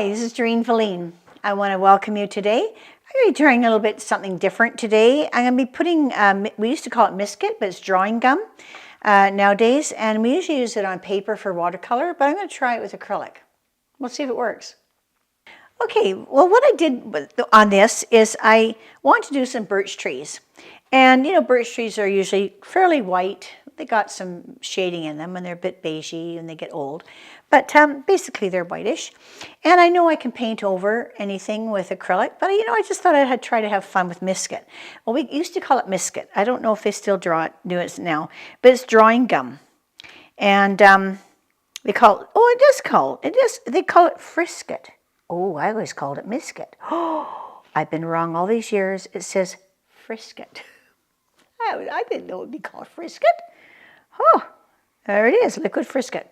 Hi, this is Doreen Velin. I want to welcome you today. I'm going to be trying a little bit something different today. I'm going to be putting, we used to call it Frisket, but it's drawing gum nowadays. And we usually use it on paper for watercolor, but I'm going to try it with acrylic. We'll see if it works. Okay, well what I did on this is I want to do some birch trees. And you know, birch trees are usually fairly white. They got some shading in them and they're a bit beigey when they get old. But basically they're whitish. And I know I can paint over anything with acrylic, but you know, I just thought I'd try to have fun with Frisket. Well, we used to call it Frisket. I don't know if they still do it now, but it's drawing gum. And they call it, they call it Frisket. Oh, I always called it Frisket. Oh, I've been wrong all these years. It says Frisket. I didn't know it would be called Frisket. Oh, there it is, liquid Frisket.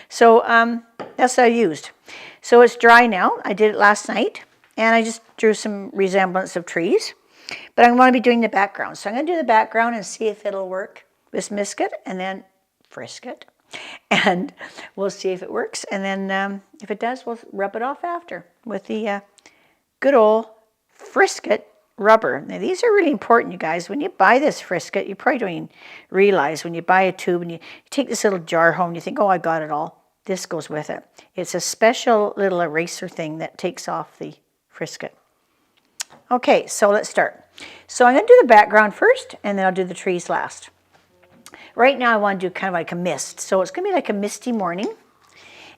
So that's what I used. So it's dry now. I did it last night, and I just drew some resemblance of trees. But I want to be doing the background. So I'm going to do the background and see if it'll work with Frisket, and then Frisket. And we'll see if it works. And then if it does, we'll rub it off after with the good old Frisket rubber. Now these are really important, you guys. When you buy this Frisket, you probably don't even realize when you buy a tube and you take this little jar home, you think, oh, I got it all. This goes with it. It's a special little eraser thing that takes off the Frisket. Okay, so let's start. So I'm going to do the background first, and then I'll do the trees last. Right now I want to do kind of like a mist. So it's going to be like a misty morning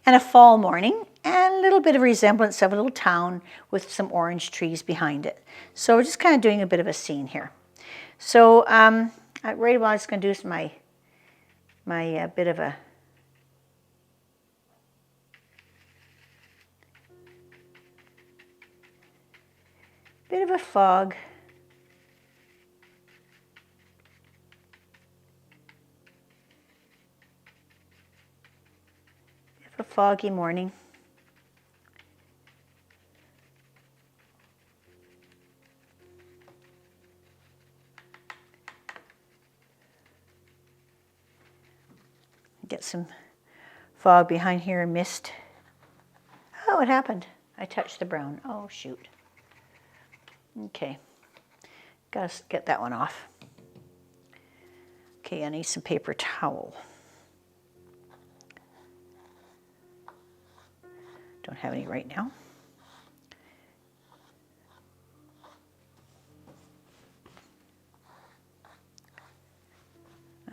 and a fall morning and a little bit of resemblance of a little town with some orange trees behind it. So we're just kind of doing a bit of a scene here. So right what I was going to do is my bit of a fog. A foggy morning. Get some fog behind here and mist. Oh, what happened? I touched the brown. Oh, shoot. Okay. Gotta get that one off. Okay, I need some paper towel. Don't have any right now.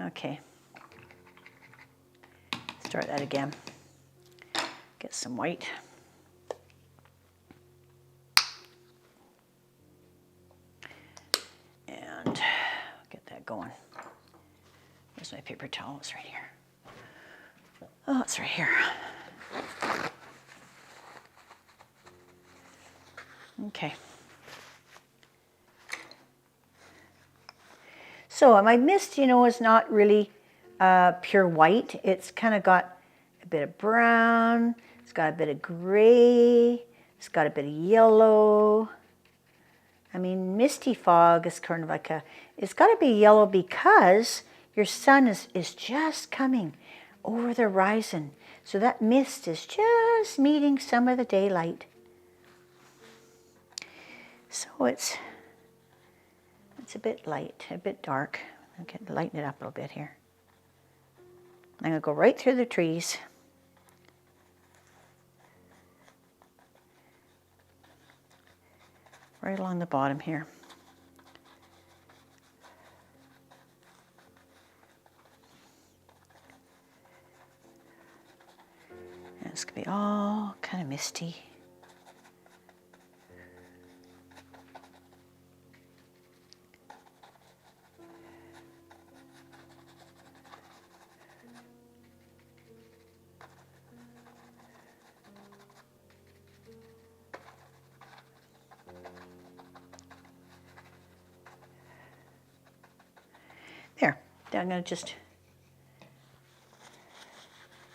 Okay. Start that again. Get some white. And get that going. Where's my paper towel? It's right here. Oh, it's right here. Okay. So my mist, you know, is not really pure white. It's kind of got a bit of brown. It's got a bit of gray. It's got a bit of yellow. I mean, misty fog is kind of like it's got to be yellow because your sun is just coming over the horizon. So that mist is just meeting some of the daylight. So it's a bit light, a bit dark. I'm going to lighten it up a little bit here. I'm going to go right through the trees. Right along the bottom here. And it's going to be all kind of misty. There, I'm going to just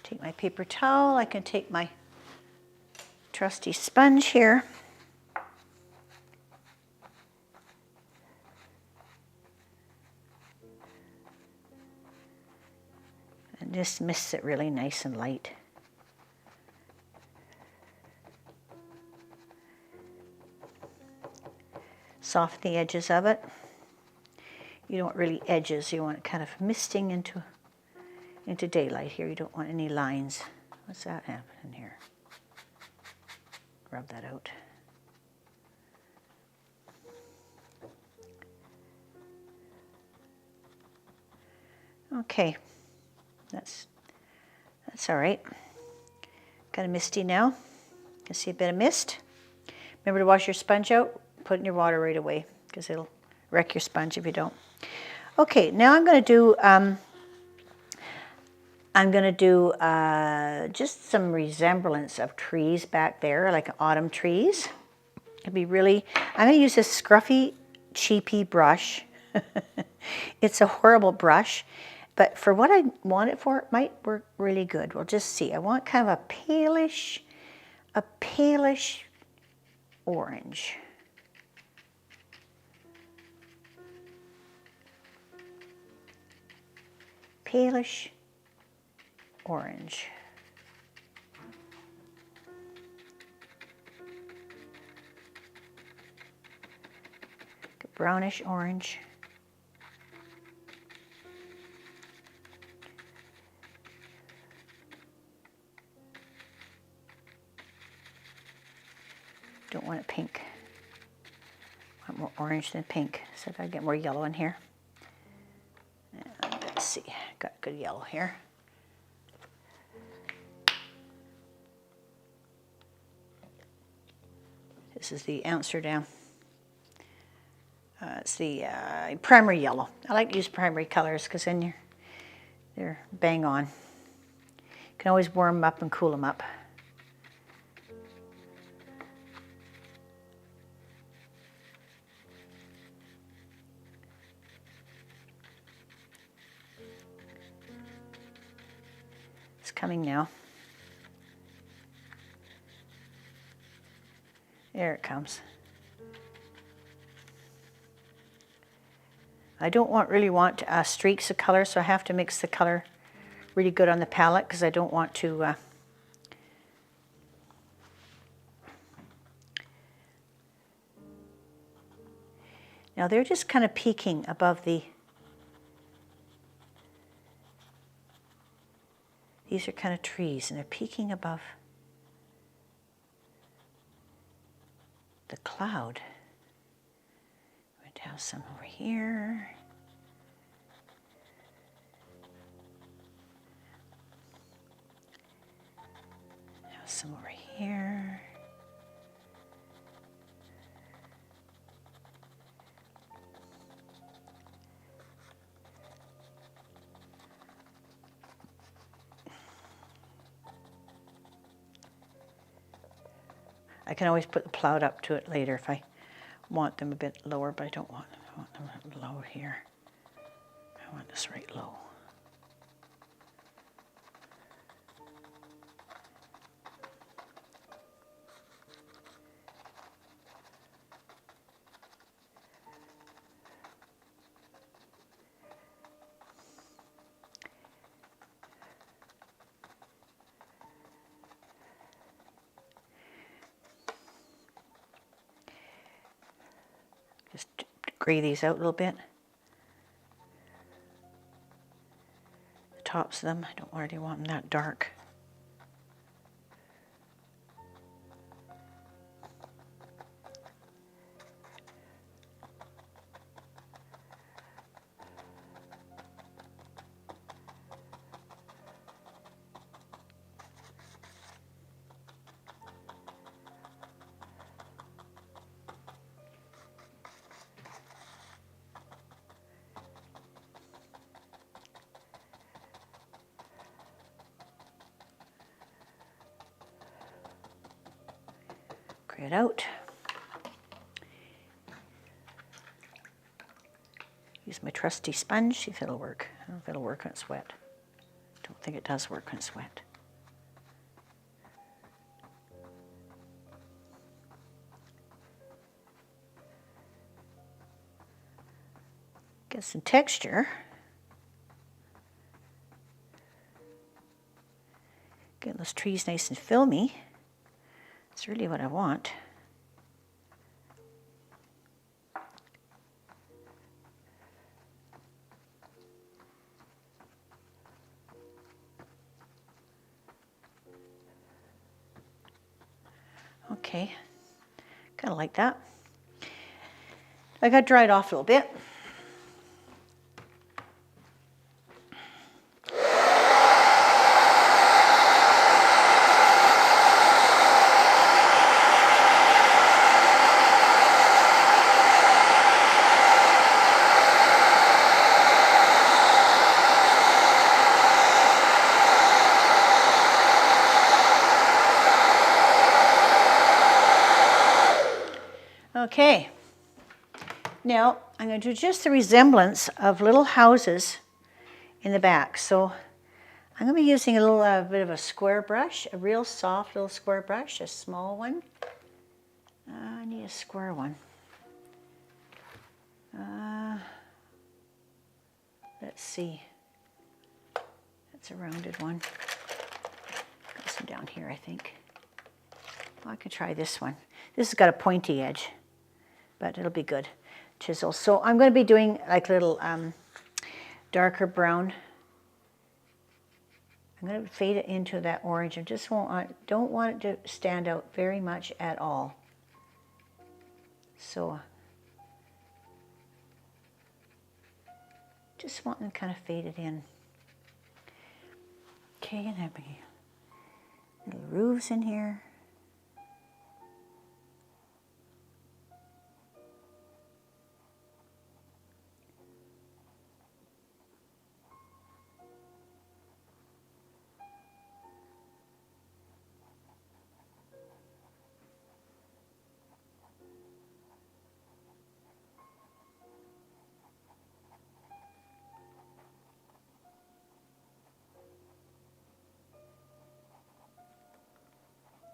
take my paper towel. I can take my trusty sponge here. And just mist it really nice and light. soften the edges of it. You don't want really edges, you want it kind of misting into daylight here. You don't want any lines. What's that happening here? Rub that out. Okay, that's all right. Got a misty now. You can see a bit of mist. Remember to wash your sponge out. Put it in your water right away because it'll wreck your sponge if you don't. Okay, now I'm going to do just some resemblance of trees back there, like autumn trees. It'd be really. I'm going to use this scruffy, cheapy brush. It's a horrible brush. But for what I want it for, it might work really good. We'll just see. I want kind of a palish orange. Palish orange. Brownish orange. Don't want it pink. I want more orange than pink, so I gotta get more yellow in here. And let's see, got good yellow here. This is the Amsterdam. It's the primary yellow. I like to use primary colors because then they're bang on. You can always warm them up and cool them up. Coming now. There it comes. I don't really want streaks of color, so I have to mix the color really good on the palette because I don't want to now they're just kind of peeking above the. These are kind of trees, and they're peeking above the cloud. I'm going to have some over here. Have some over here. I can always put the Plourde up to it later if I want them a bit lower, but I don't want them. I want them low here. I want this right low. Just gray these out a little bit. The tops of them, I don't really want them that dark. Gray it out. Use my trusty sponge, see if it'll work. I don't know if it'll work when it's wet. Don't think it does work when it's wet. Get some texture. Get those trees nice and filmy. That's really what I want. Okay, kind of like that. I got dried off a little bit. Okay, now I'm going to do just the resemblance of little houses in the back. So I'm going to be using a little bit of a square brush, a real soft little square brush, a small one. I need a square one. Let's see. That's a rounded one. Got some down here, I think. Well, I could try this one. This has got a pointy edge, but it'll be good. Chisel. So I'm going to be doing like little darker brown. I'm going to fade it into that orange. I just don't want it to stand out very much at all. So just want to kind of fade it in. Okay, and have my little roofs in here.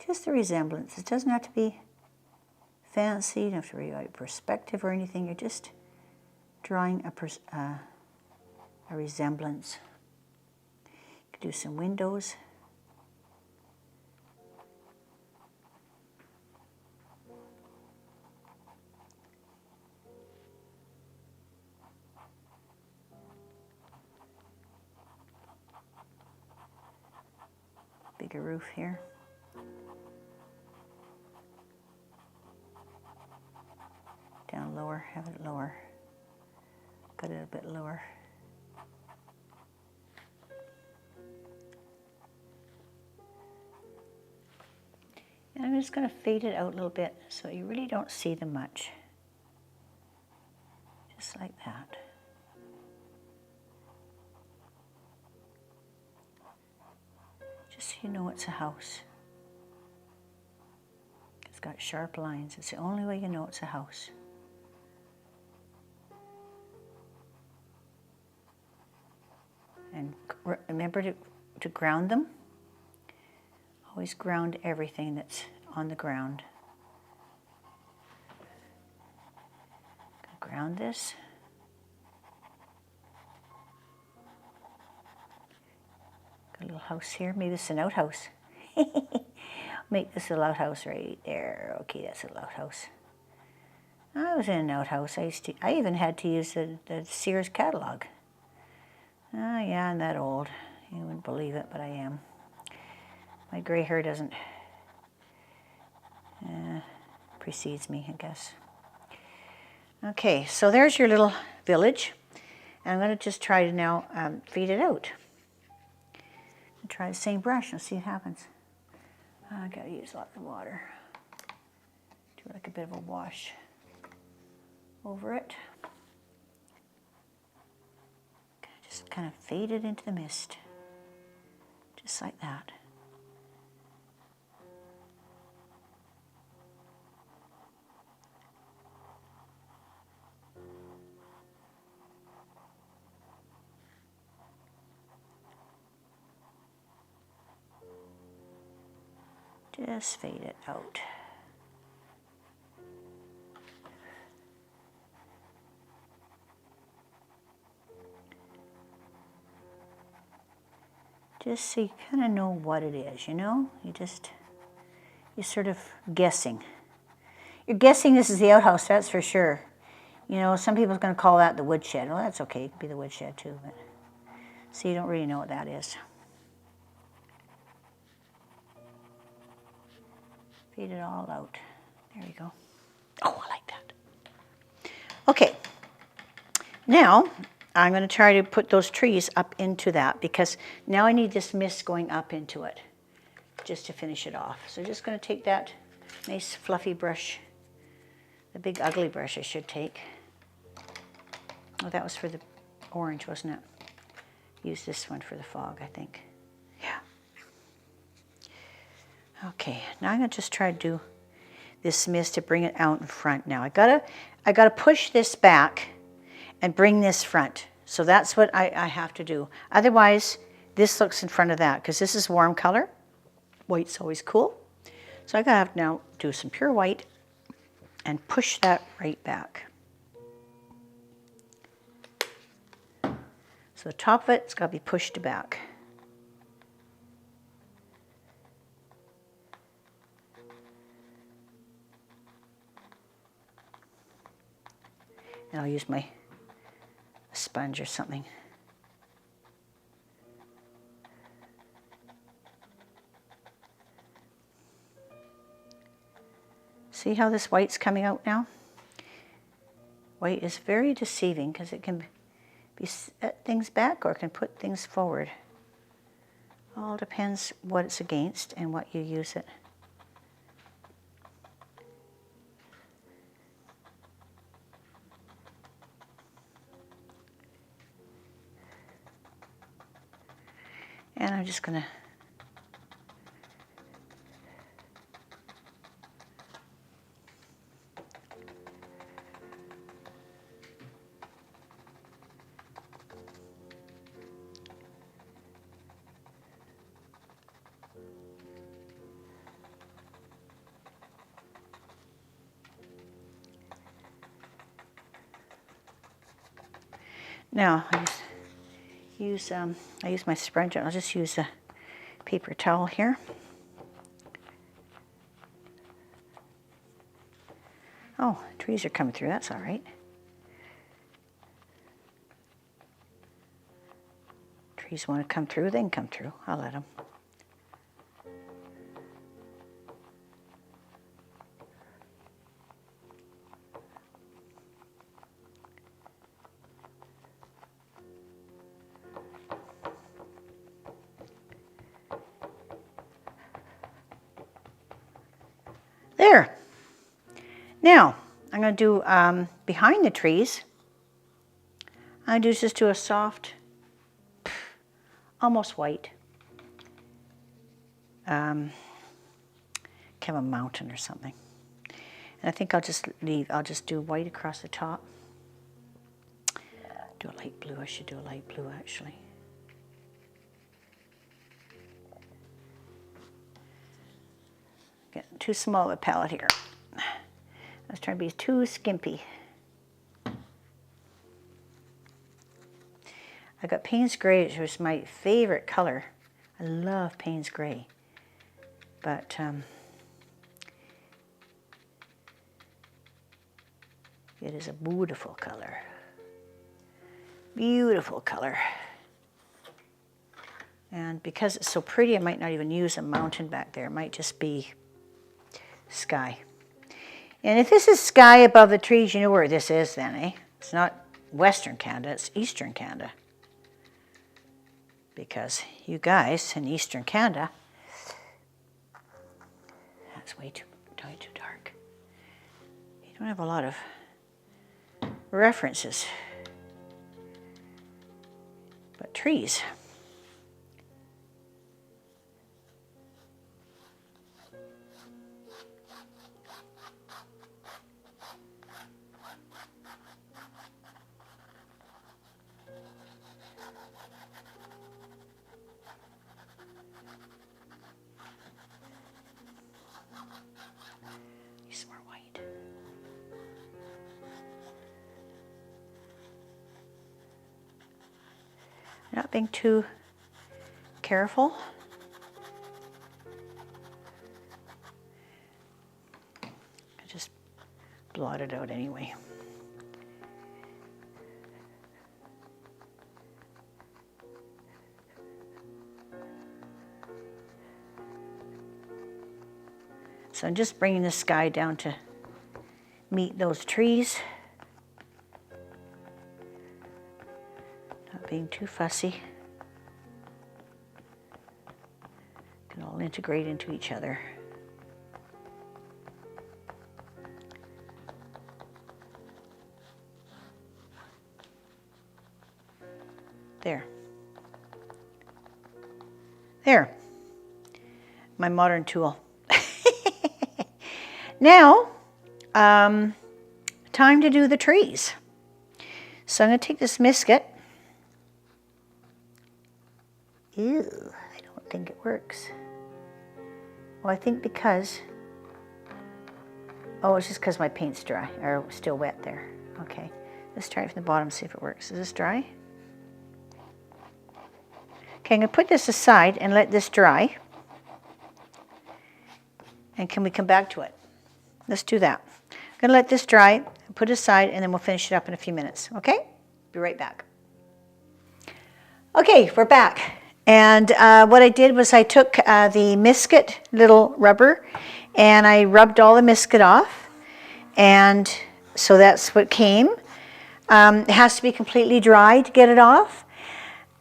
Just the resemblance. It doesn't have to be fancy. You don't have to worry about perspective or anything. You're just drawing a resemblance. You could do some windows. Bigger roof here. Down lower, have it lower. Got it a bit lower. And I'm just going to fade it out a little bit so you really don't see them much. Just like that. Just so you know it's a house. It's got sharp lines. It's the only way you know it's a house. And remember to ground them. Always ground everything that's on the ground. Ground this. Got a little house here. Maybe it's an outhouse. Make this a outhouse right there. Okay, that's a outhouse. I was in an outhouse. I even had to use the Sears catalog. Oh yeah, I'm that old. You wouldn't believe it, but I am. My gray hair doesn't precedes me, I guess. Okay, so there's your little village. And I'm going to just try to now fade it out. I'll try the same brush and see what happens. I got to use lots of water. Do like a bit of a wash over it. Just kind of fade it into the mist, just like that. Just fade it out. Just so you kind of know what it is, you know? You're sort of guessing. You're guessing this is the outhouse, that's for sure. You know, some people's going to call that the woodshed. Well, that's okay, it could be the woodshed too. But so you don't really know what that is. Fade it all out. There we go. Oh, I like that. Okay. Now, I'm going to try to put those trees up into that because now I need this mist going up into it just to finish it off. So just going to take that nice fluffy brush, the big ugly brush I should take. Oh, that was for the orange, wasn't it? Use this one for the fog, I think. Yeah. Okay, now I'm going to just try to do this mist to bring it out in front now. I gotta push this back and bring this front. So that's what I have to do. Otherwise, this looks in front of that because this is warm color. White's always cool. So I gotta have to now do some pure white and push that right back. So the top of it's gotta be pushed back. And I'll use my sponge or something. See how this white's coming out now? White is very deceiving because it can be set things back or it can put things forward. All depends what it's against and what you use it. And I'm just going to now I use my sponge. I'll just use a paper towel here. Oh, trees are coming through. That's all right. Trees want to come through, they can come through. I'll let them. There. Now, I'm going to do behind the trees. I just do a soft, almost white. Kind of a mountain or something. And I think I'll just do white across the top. Do a light blue. I should do a light blue actually. Getting too small of a palette here. I was trying to be too skimpy. I got Payne's Gray, which was my favorite color. I love Payne's Gray. But it is a beautiful color. Beautiful color. And because it's so pretty, I might not even use a mountain back there. It might just be sky. And if this is sky above the trees, you know where this is then, eh? It's not Western Canada, it's Eastern Canada. Because you guys in Eastern Canada, that's way too dark. You don't have a lot of references. But trees. Not being too careful. I just blot it out anyway. So I'm just bringing the sky down to meet those trees. Not being too fussy. Can all integrate into each other. There. There. My modern tool. Now, time to do the trees. So I'm going to take this Misket. Ew, I don't think it works. Well, I think because, oh, it's just because my paint's dry, or still wet there. Okay, let's try it from the bottom, see if it works. Is this dry? Okay, I'm going to put this aside and let this dry. And can we come back to it? Let's do that. I'm going to let this dry, put it aside, and then we'll finish it up in a few minutes, okay? Be right back. Okay, we're back. And what I did was I took the Misket little rubber and I rubbed all the Misket off. And so that's what came. It has to be completely dry to get it off.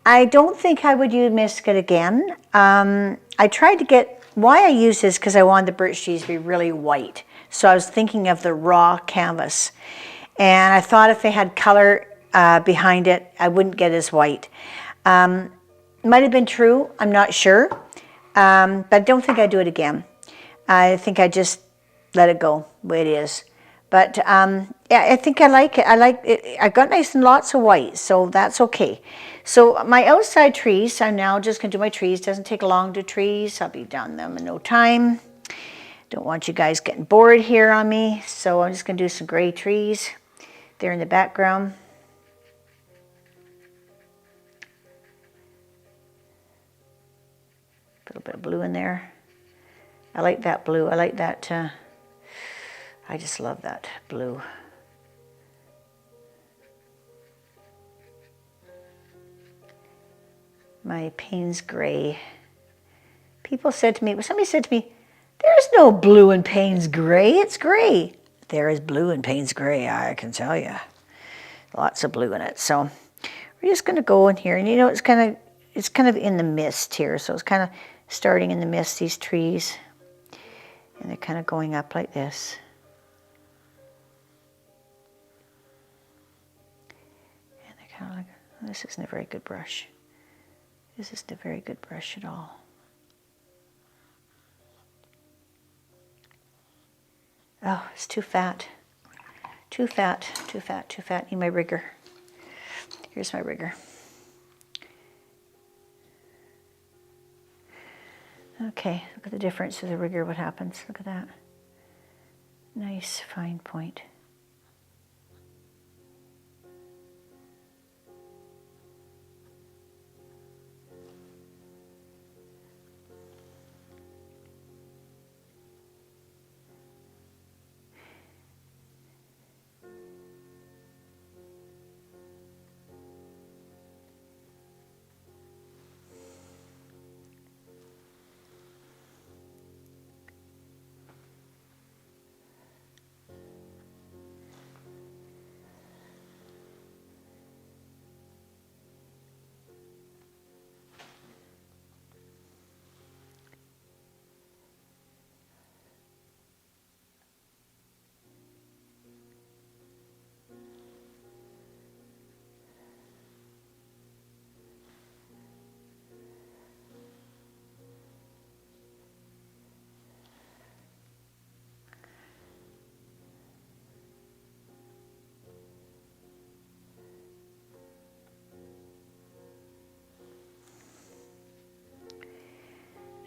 I don't think I would use Misket again. I tried to get, why I used this because I wanted the birch trees to be really white. So I was thinking of the raw canvas. And I thought if they had color behind it, I wouldn't get as white. Might have been true, I'm not sure. But I don't think I'd do it again. I think I just let it go the way it is. But yeah, I think I like it. I like it. I got nice and lots of white, so that's okay. So my outside trees, I'm now just going to do my trees. Doesn't take long to do trees. I'll be done them in no time. Don't want you guys getting bored here on me. So I'm just going to do some gray trees there in the background. A little bit of blue in there. I like that blue. I like that. I just love that blue. My Payne's gray. People said to me, somebody said to me, there's no blue in Payne's gray, it's gray. There is blue in Payne's gray, I can tell you. Lots of blue in it. So we're just gonna go in here, and you know, it's kind of in the mist here, so it's kind of starting in the mist, these trees, and they're kind of going up like this. And they're kind of like, oh, this isn't a very good brush. This isn't a very good brush at all. Oh, it's too fat. Too fat, too fat, too fat. Need my rigger. Here's my rigger. Okay, look at the difference of the rigger, what happens. Look at that. Nice fine point.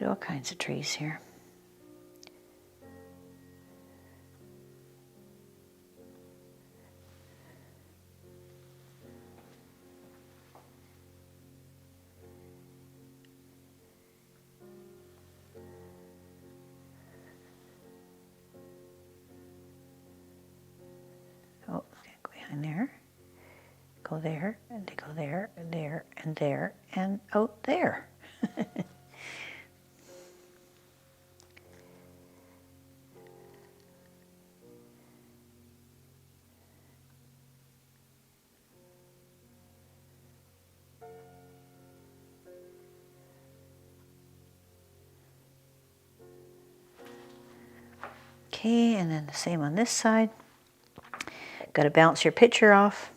All kinds of trees here. Oh, okay, go behind there. Go there, and they go there, and there, and there, and out there. Okay, and then the same on this side. Got to bounce your picture off.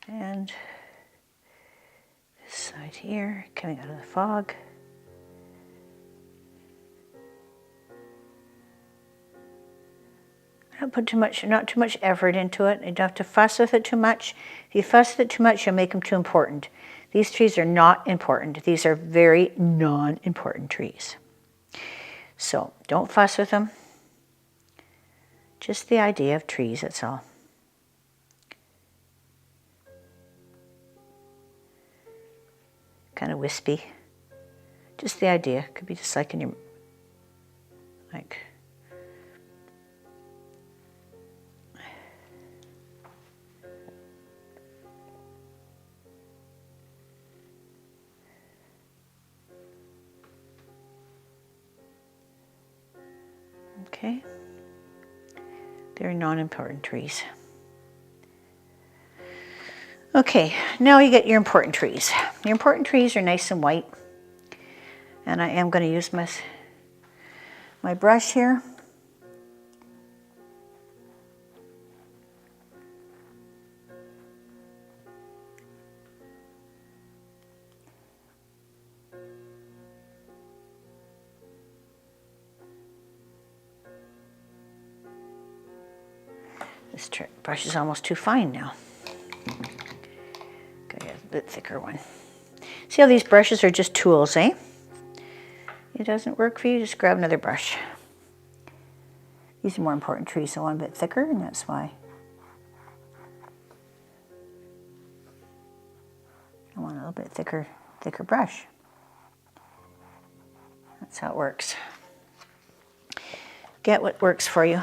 And this side here, coming out of the fog. Don't put not too much effort into it. You don't have to fuss with it too much. If you fuss with it too much, you'll make them too important. These trees are not important. These are very non-important trees. So don't fuss with them. Just the idea of trees, that's all. Kind of wispy. Just the idea. Could be just like in your, like, okay. They're non-important trees. Okay, now you get your important trees. Your important trees are nice and white. And I am going to use my brush here. This brush is almost too fine now. Got a bit thicker one. See how these brushes are just tools, eh? It doesn't work for you, just grab another brush. These are more important trees, so I want a bit thicker, and that's why I want a little bit thicker brush. That's how it works. Get what works for you.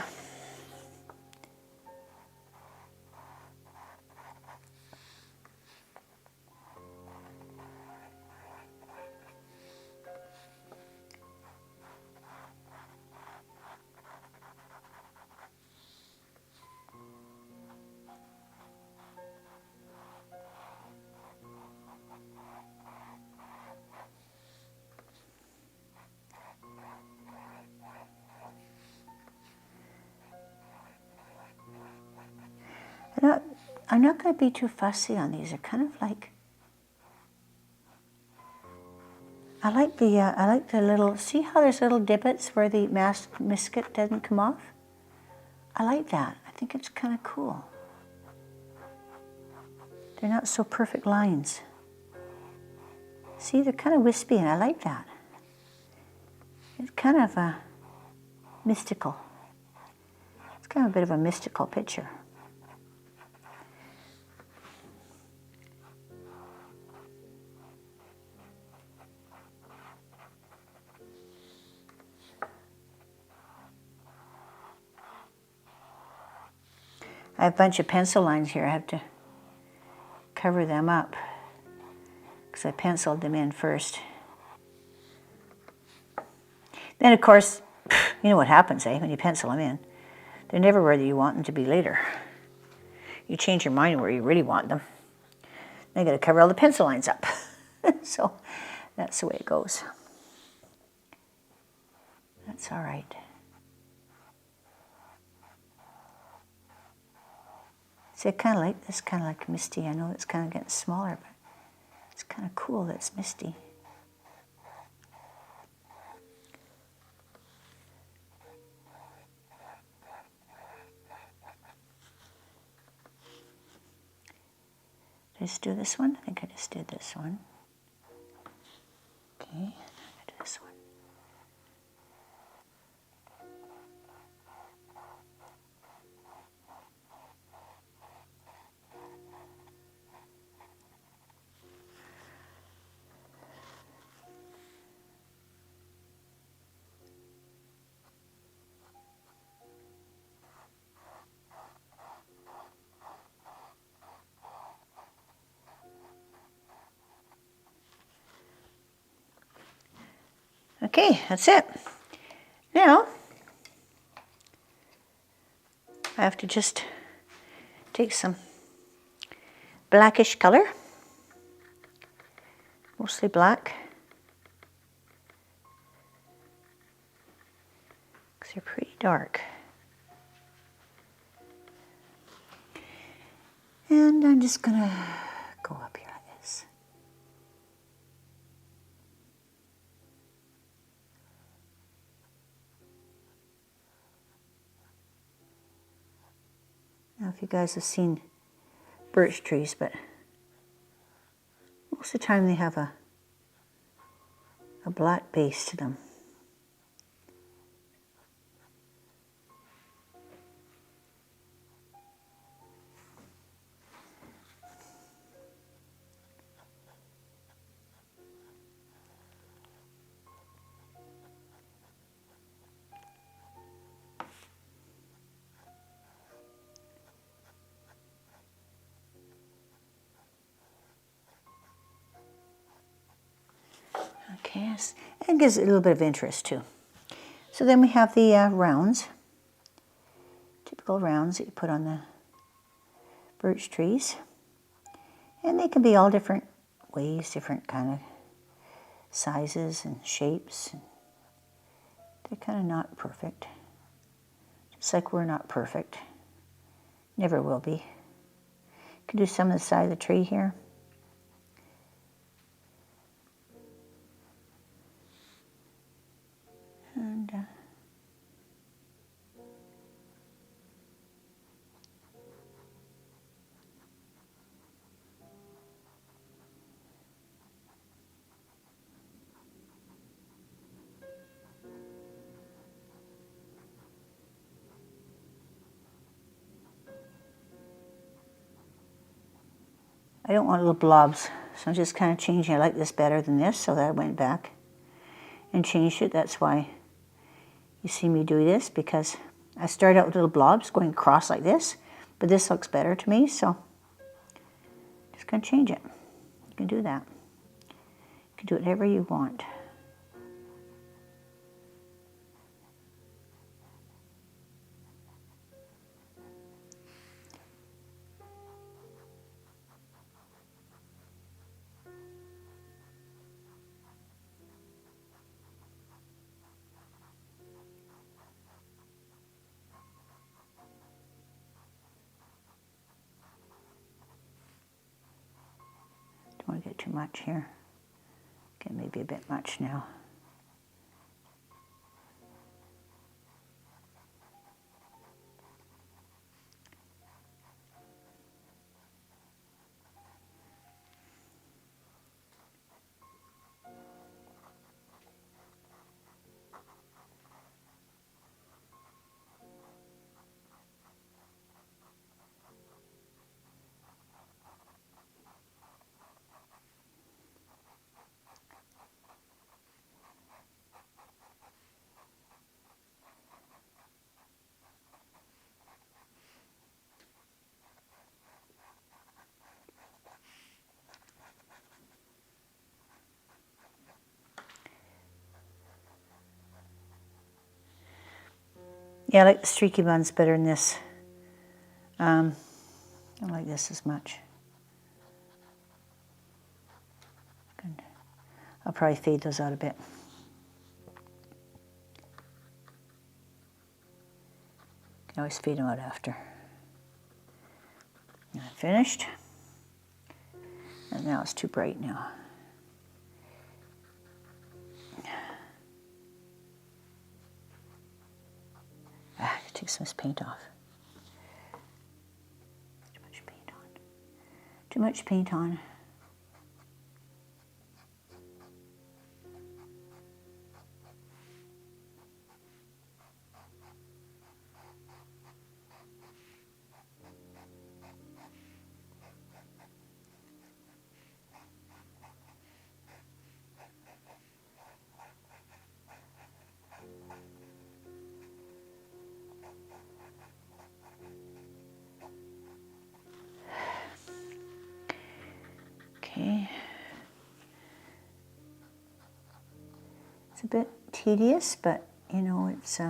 I'm not going to be too fussy on these. They're kind of like, I like the little, see how there's little divots where the Frisket doesn't come off? I like that. I think it's kind of cool. They're not so perfect lines. See, they're kind of wispy, and I like that. It's kind of mystical. It's kind of a bit of a mystical picture. I have a bunch of pencil lines here. I have to cover them up because I penciled them in first. Then, of course, you know what happens, eh, when you pencil them in. They're never where you want them to be later. You change your mind where you really want them. Then you got to cover all the pencil lines up. So that's the way it goes. That's all right. See, I kind of like this, kind of like Misty. I know it's kind of getting smaller, but it's kind of cool that it's Misty. Did I just do this one? I think I just did this one. Okay, I do this one. Okay, that's it. Now, I have to just take some blackish color, mostly black, because they're pretty dark. And I'm just gonna go up here like this. Now, if you guys have seen birch trees, but most of the time they have a black base to them. Okay, yes. And it gives it a little bit of interest too. So then we have the rounds, typical rounds that you put on the birch trees. And they can be all different ways, different kind of sizes and shapes. They're kind of not perfect. Just like we're not perfect. Never will be. You can do some of the side of the tree here. And I don't want little blobs, so I'm just kind of changing. I like this better than this, so that I went back and changed it. That's why you see me do this, because I started out with little blobs going across like this, but this looks better to me, so just going to change it. You can do that. You can do whatever you want. Don't want to get too much here. Get maybe a bit much now. Yeah, I like the streaky ones better than this. I don't like this as much. I'll probably fade those out a bit. Can always fade them out after. And I finished. And now it's too bright now. Take some of this paint off. Too much paint on. Too much paint on. Okay. It's a bit tedious, but you know, it's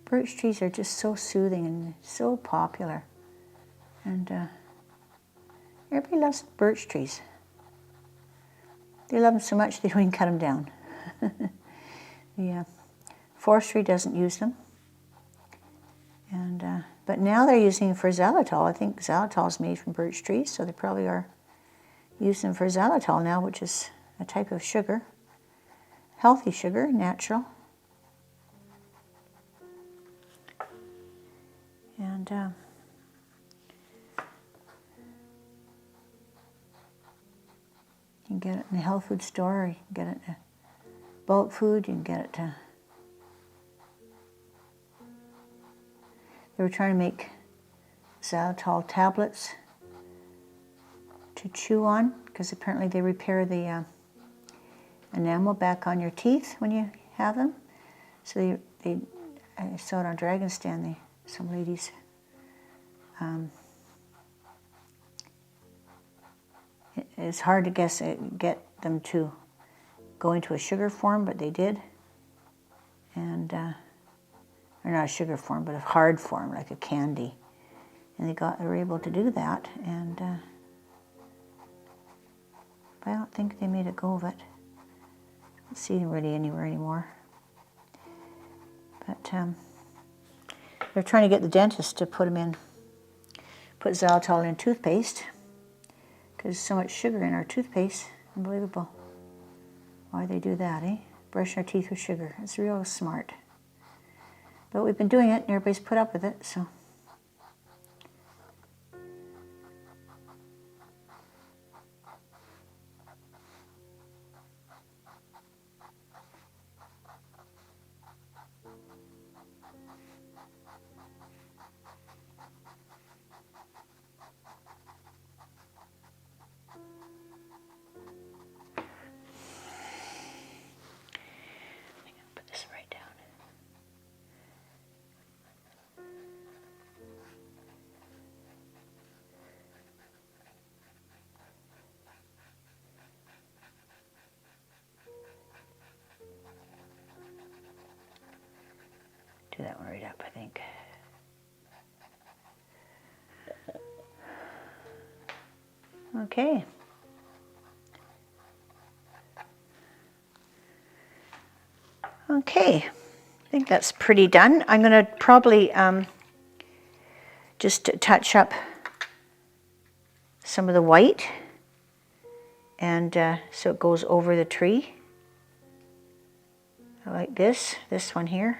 birch trees are just so soothing and so popular, and everybody loves birch trees. They love them so much they don't even cut them down. The forestry doesn't use them, and but now they're using them for xylitol. I think xylitol is made from birch trees, so they probably are using them for xylitol now, which is a type of sugar, healthy sugar, natural. And you can get it in the health food store, or you can get it in bulk food, you can get it to... They were trying to make xylitol tablets to chew on, because apparently they repair the enamel back on your teeth when you have them. So I saw it on Dragon's Den, some ladies it's hard to get them to go into a sugar form, but they did. And or not a sugar form, but a hard form, like a candy. And they were able to do that, and but I don't think they made a go of it. I don't see them really anywhere anymore. But they're trying to get the dentist to put xylitol in toothpaste, because there's so much sugar in our toothpaste. Unbelievable why they do that, eh? Brushing our teeth with sugar. It's real smart. But we've been doing it, and everybody's put up with it, so. Put this right down. Do that one right up, I think. Okay. Okay, I think that's pretty done. I'm going to probably just touch up some of the white, and so it goes over the tree. I like this one here.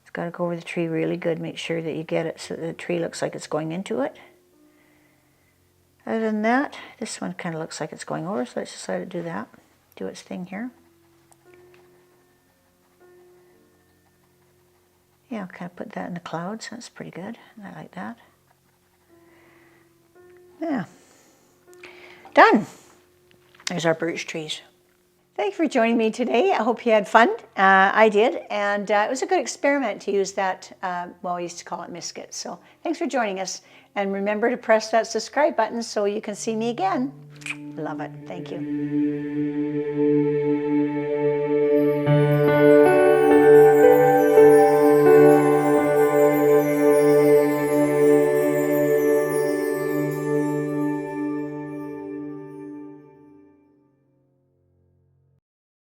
It's got to go over the tree really good. Make sure that you get it so that the tree looks like it's going into it. Other than that, this one kind of looks like it's going over, so let's just let it do that. Do its thing here. Yeah, I'll kind of put that in the clouds. That's pretty good. I like that. Yeah. Done. There's our birch trees. Thank you for joining me today. I hope you had fun. I did, and it was a good experiment to use that, well, we used to call it Misket. So thanks for joining us, and remember to press that subscribe button so you can see me again. Love it. Thank you.